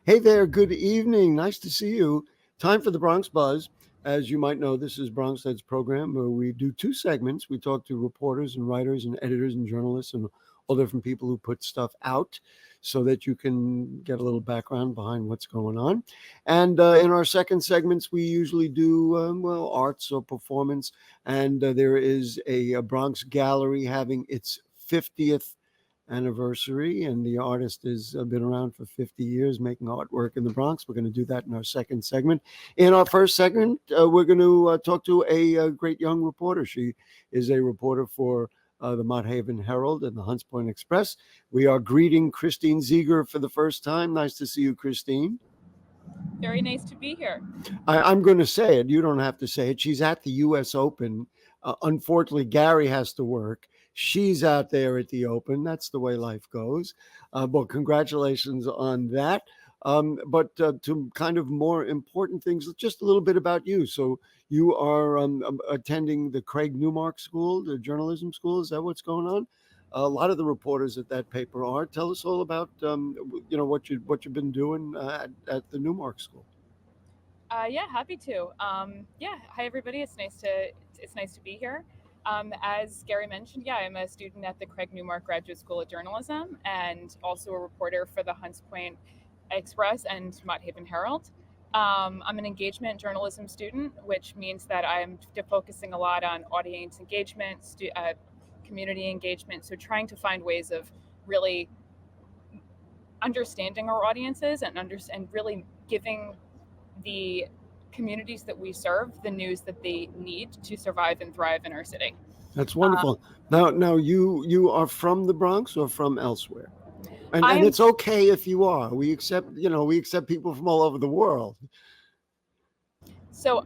Hey there, good evening. Nice to see you. Time for the Bronx Buzz. As you might know, this is BronxNet's program where we do two segments. We talk to reporters and writers and editors and journalists and all different people who put stuff out so that you can get a little background behind what's going on. And in our second segments, we usually do, arts or performance. And there is a Bronx Gallery having its 50th anniversary, and the artist has been around for 50 years making artwork in the Bronx. We're going to do that in our second segment. In our first segment, we're going to talk to a great young reporter. She is a reporter for the Mott Haven Herald and the Hunts Point Express. We are greeting Christine Ziegler for the first time. Nice to see you, Christine. Very nice to be here. I'm going to say it. You don't have to say it. She's at the U.S. Open. Unfortunately, Gary has to work. She's out there at the Open. That's the way life goes. But congratulations on that. But to kind of more important things, just a little bit about you. So you are attending the Craig Newmark School, the journalism school. Is that what's going on? A lot of the reporters at that paper are. Tell us all about what you've been doing at the Newmark School. Yeah, happy to. Yeah, hi everybody. It's nice to be here. As Gary mentioned, yeah, I'm a student at the Craig Newmark Graduate School of Journalism and also a reporter for the Hunts Point Express and Mott Haven Herald. I'm an engagement journalism student, which means that I'm focusing a lot on audience engagement, community engagement. So trying to find ways of really understanding our audiences and really giving the communities that we serve the news that they need to survive and thrive in our city. That's Uh, wonderful. Now you are from the Bronx or from elsewhere? And I'm it's okay if you are. We accept people from all over the world. so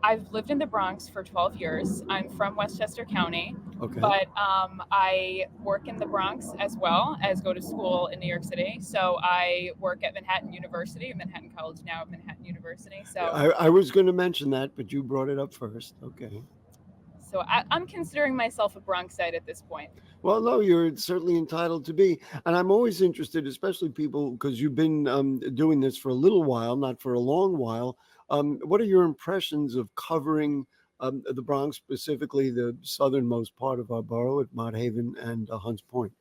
I've lived in the Bronx for 12 years. I'm from Westchester County, Okay. but I work in the Bronx as well as go to school in New York City. So I work at Manhattan University, Manhattan College now at Manhattan University. I was going to mention that, but you brought it up first. Okay. I'm considering myself a Bronxite at this point. Well, no, you're certainly entitled to be. And I'm always interested, especially people, because you've been doing this for a little while, not for a long while. What are your impressions of covering the Bronx, specifically the southernmost part of our borough at Mott Haven and Hunts Point?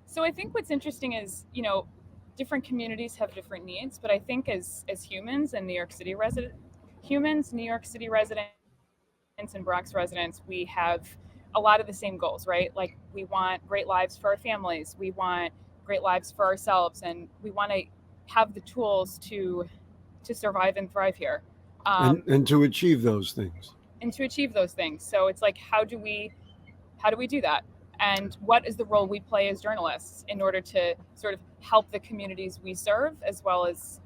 So I think what's interesting is, different communities have different needs, but I think as humans and New York City residents and Bronx residents, we have a lot of the same goals, right? Like we want great lives for our families, we want great lives for ourselves, and we want to have the tools to survive and thrive here. And Um, and to achieve those things. and to achieve those things. So it's like how do we do that? And what is the role we play as journalists in order to sort of help the communities we serve as well as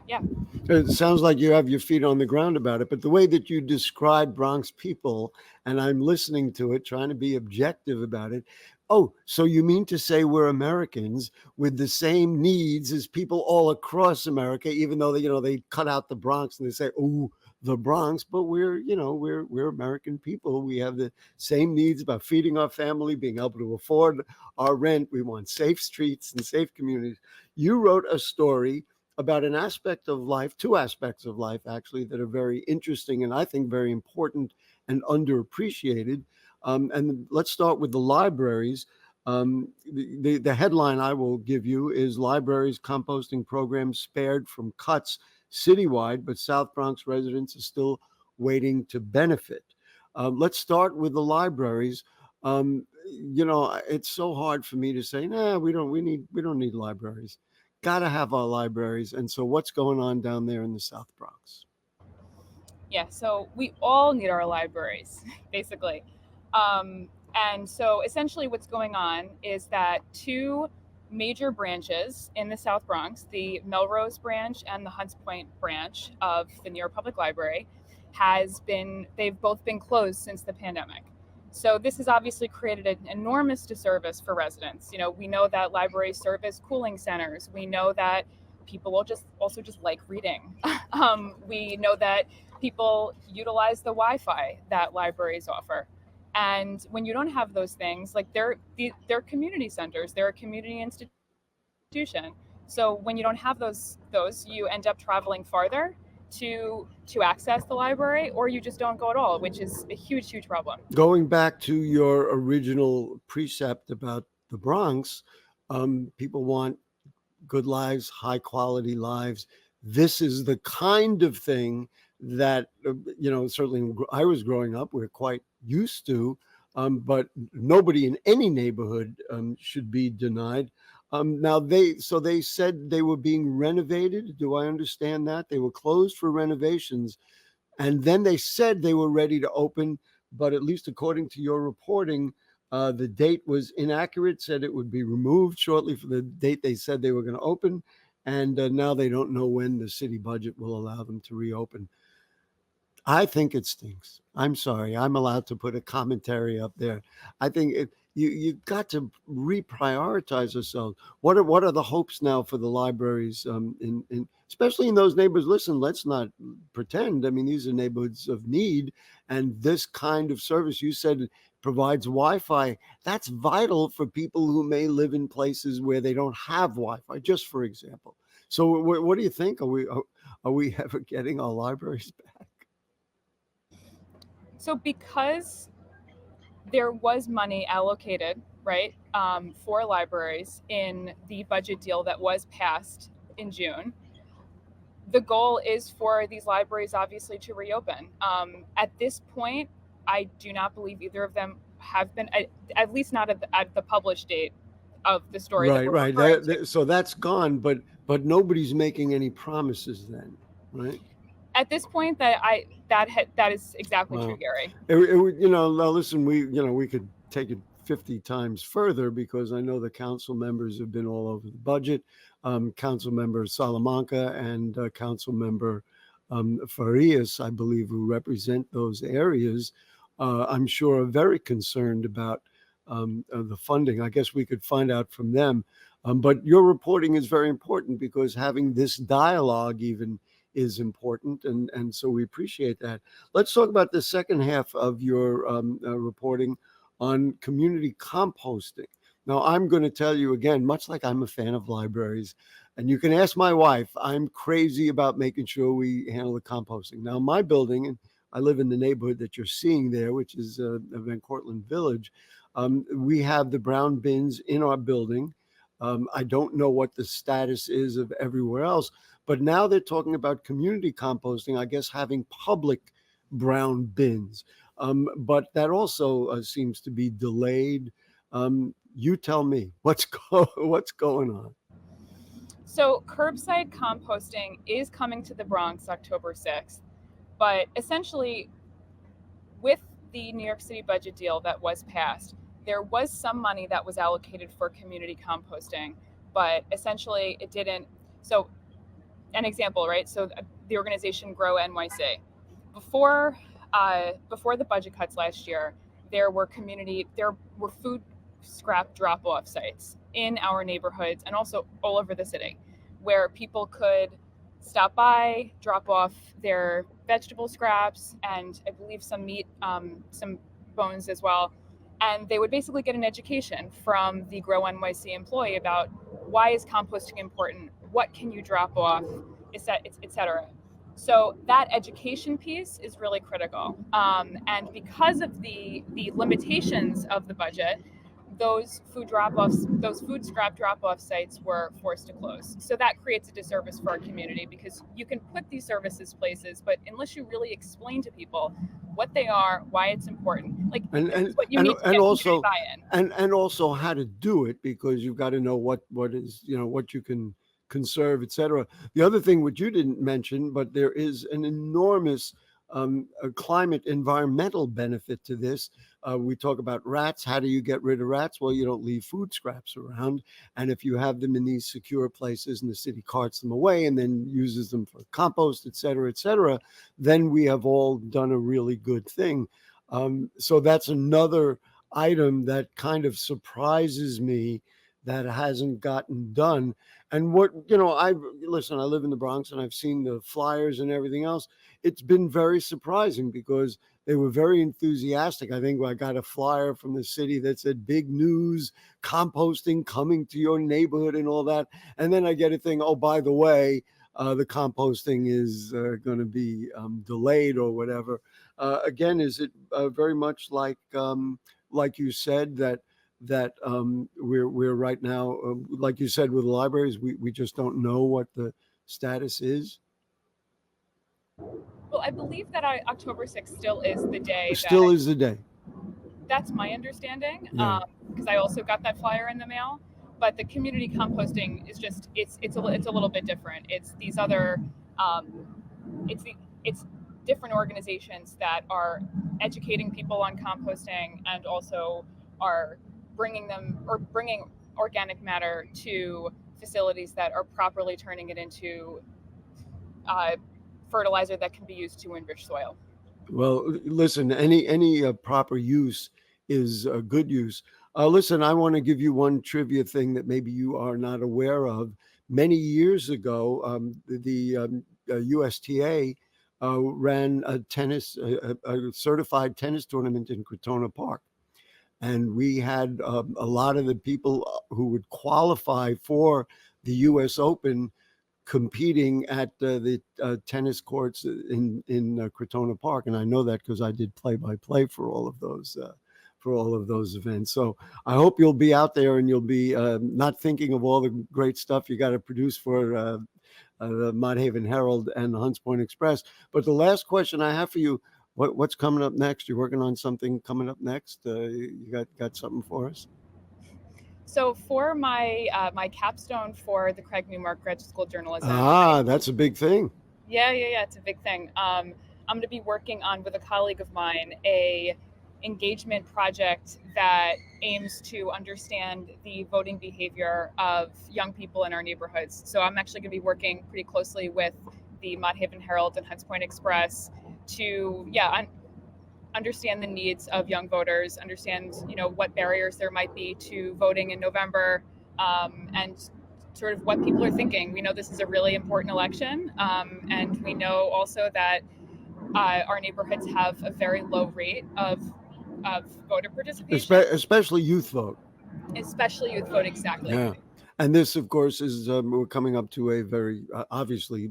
yeah. It sounds like you have your feet on the ground about it, but the way that you describe Bronx people, and I'm listening to it, trying to be objective about it. Oh, so you mean to say we're Americans with the same needs as people all across America, even though they cut out the Bronx and they say, "Oh, the Bronx," but we're American people. We have the same needs about feeding our family, being able to afford our rent. We want safe streets and safe communities. You wrote a story about an aspect of life, two aspects of life actually, that are very interesting and I think very important and underappreciated. And let's start with the libraries. The headline I will give you is Libraries Composting Program Spared from Cuts Citywide, but South Bronx residents are still waiting to benefit. Let's start with the libraries. It's so hard for me to say, nah, we don't need libraries. Got to have our libraries. And so, what's going on down there in the South Bronx? Yeah, so we all need our libraries, basically. And so essentially what's going on is that two major branches in the South Bronx, the Melrose branch and the Hunts Point branch of the New York Public Library, they've both been closed since the pandemic. So this has obviously created an enormous disservice for residents. We know that libraries serve as cooling centers. We know that people will just like reading. We know that people utilize the Wi-Fi that libraries offer. And when you don't have those things, like they're community centers, they're community institutions. institution. So when you don't have those you end up traveling farther to access the library, or you just don't go at all, which is a huge problem. Going back to your original precept about the Bronx, people want good lives, high quality lives. This is the kind of thing that, certainly when I was growing up, we're quite used to, but nobody in any neighborhood should be denied. Now they said they were being renovated. Do I understand that? They were closed for renovations, and then they said they were ready to open, but at least according to your reporting, the date was inaccurate, said it would be removed shortly for the date they said they were going to open. And now they don't know when the city budget will allow them to reopen. I think it stinks. I'm sorry. I'm allowed to put a commentary up there. I think you got to reprioritize ourselves. What are the hopes now for the libraries, in especially in those neighborhoods? Listen, let's not pretend. I mean, these are neighborhoods of need, and this kind of service you said provides Wi-Fi. That's vital for people who may live in places where they don't have Wi-Fi. Just for example. So, what do you think? Are we ever getting our libraries back? So because there was money allocated, right, for libraries in the budget deal that was passed in June, the goal is for these libraries obviously to reopen. At this point, I do not believe either of them have been, at least not at the published date of the story that Right, we're right. referring to. So that's gone, but nobody's making any promises then, right? At this point, that is exactly true, Wow. Gary. Now listen, we could take it 50 times further, because I know the council members have been all over the budget. Council member Salamanca and council member Farias, I believe, who represent those areas, I'm sure are very concerned about the funding. I guess we could find out from them. But your reporting is very important, because having this dialogue even is important, and so we appreciate that. Let's talk about the second half of your reporting on community composting. Now, I'm going to tell you again, much like I'm a fan of libraries, and you can ask my wife, I'm crazy about making sure we handle the composting. Now, my building, and I live in the neighborhood that you're seeing there, which is Van Cortlandt Village. We have the brown bins in our building. I don't know what the status is of everywhere else, but now they're talking about community composting, I guess having public brown bins. But that also seems to be delayed. You tell me what's going on. So curbside composting is coming to the Bronx October 6th, but essentially with the New York City budget deal that was passed, there was some money that was allocated for community composting, but essentially it didn't. So an example, right? So the organization Grow NYC, before before the budget cuts last year, there were food scrap drop-off sites in our neighborhoods and also all over the city, where people could stop by, drop off their vegetable scraps, and I believe some meat, some bones as well. And they would basically get an education from the Grow NYC employee about why is composting important, what can you drop off, etc. So that education piece is really critical. And because of the limitations of the budget, those food scrap drop-off sites were forced to close. So that creates a disservice for our community, because you can put these services places, but unless you really explain to people what they are, why it's important, like and this and is what you and, need to and get community also buy-in. and also how to do it, because you've got to know what is, what you can conserve, etc. The other thing which you didn't mention, but there is an enormous climate environmental benefit to this. We talk about rats. How do you get rid of rats? Well, you don't leave food scraps around, and if you have them in these secure places and the city carts them away and then uses them for compost, etc., then we have all done a really good thing. So that's another item that kind of surprises me that hasn't gotten done. And I listen, I live in the Bronx and I've seen the flyers and everything else. It's been very surprising, because they were very enthusiastic. I think I got a flyer from the city that said big news, composting coming to your neighborhood and all that. And then I get a thing, oh, by the way, the composting is going to be delayed or whatever. Again, is it very much like you said, that we're right now, like you said, with the libraries, we just don't know what the status is? Well, I believe that October 6th still is the day Still that is the day. that's my understanding. Yeah. Because I also got that flyer in the mail. But the community composting is just it's a little bit different. It's these other it's different organizations that are educating people on composting and also are bringing organic matter to facilities that are properly turning it into fertilizer that can be used to enrich soil. Well, listen, any proper use is a good use. Listen, I want to give you one trivia thing that maybe you are not aware of. Many years ago, the USTA ran a certified tennis tournament in Crotona Park. And we had a lot of the people who would qualify for the U.S. Open competing at the tennis courts in Crotona Park, and I know that because I did play-by-play for all of those events. So I hope you'll be out there and you'll be not thinking of all the great stuff you got to produce for the Mott Haven Herald and the Hunts Point Express. But the last question I have for you: what's coming up next? You're working on something coming up next? You got something for us? So for my capstone for the Craig Newmark Grad School of Journalism. That's a big thing. Yeah, it's a big thing. I'm going to be working on, with a colleague of mine, a engagement project that aims to understand the voting behavior of young people in our neighborhoods. So I'm actually going to be working pretty closely with the Mott Haven Herald and Hunts Point Express to understand the needs of young voters, understand what barriers there might be to voting in November, and sort of what people are thinking. We know this is a really important election, and we know also that our neighborhoods have a very low rate of voter participation, especially youth vote. Especially youth vote, exactly. Yeah, and this, of course, is we're coming up to a very obviously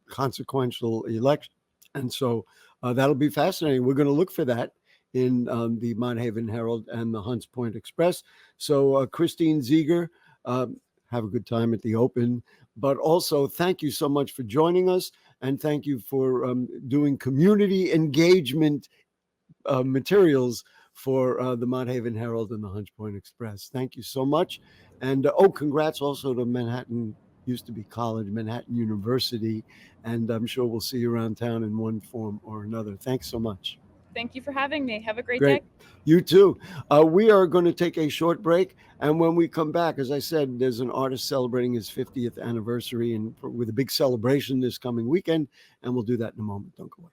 consequential election, and so that'll be fascinating. We're going to look for that in the Mott Haven Herald and the Hunts Point Express. So Christine Ziegler, have a good time at the Open, but also thank you so much for joining us, and thank you for doing community engagement materials for the Mott Haven Herald and the Hunts Point Express. Thank you so much. And congrats also to Manhattan, used to be college, Manhattan University. And I'm sure we'll see you around town in one form or another. Thanks so much. Thank you for having me. Have a great day. You too. We are going to take a short break. And when we come back, as I said, there's an artist celebrating his 50th anniversary and with a big celebration this coming weekend. And we'll do that in a moment. Don't go away.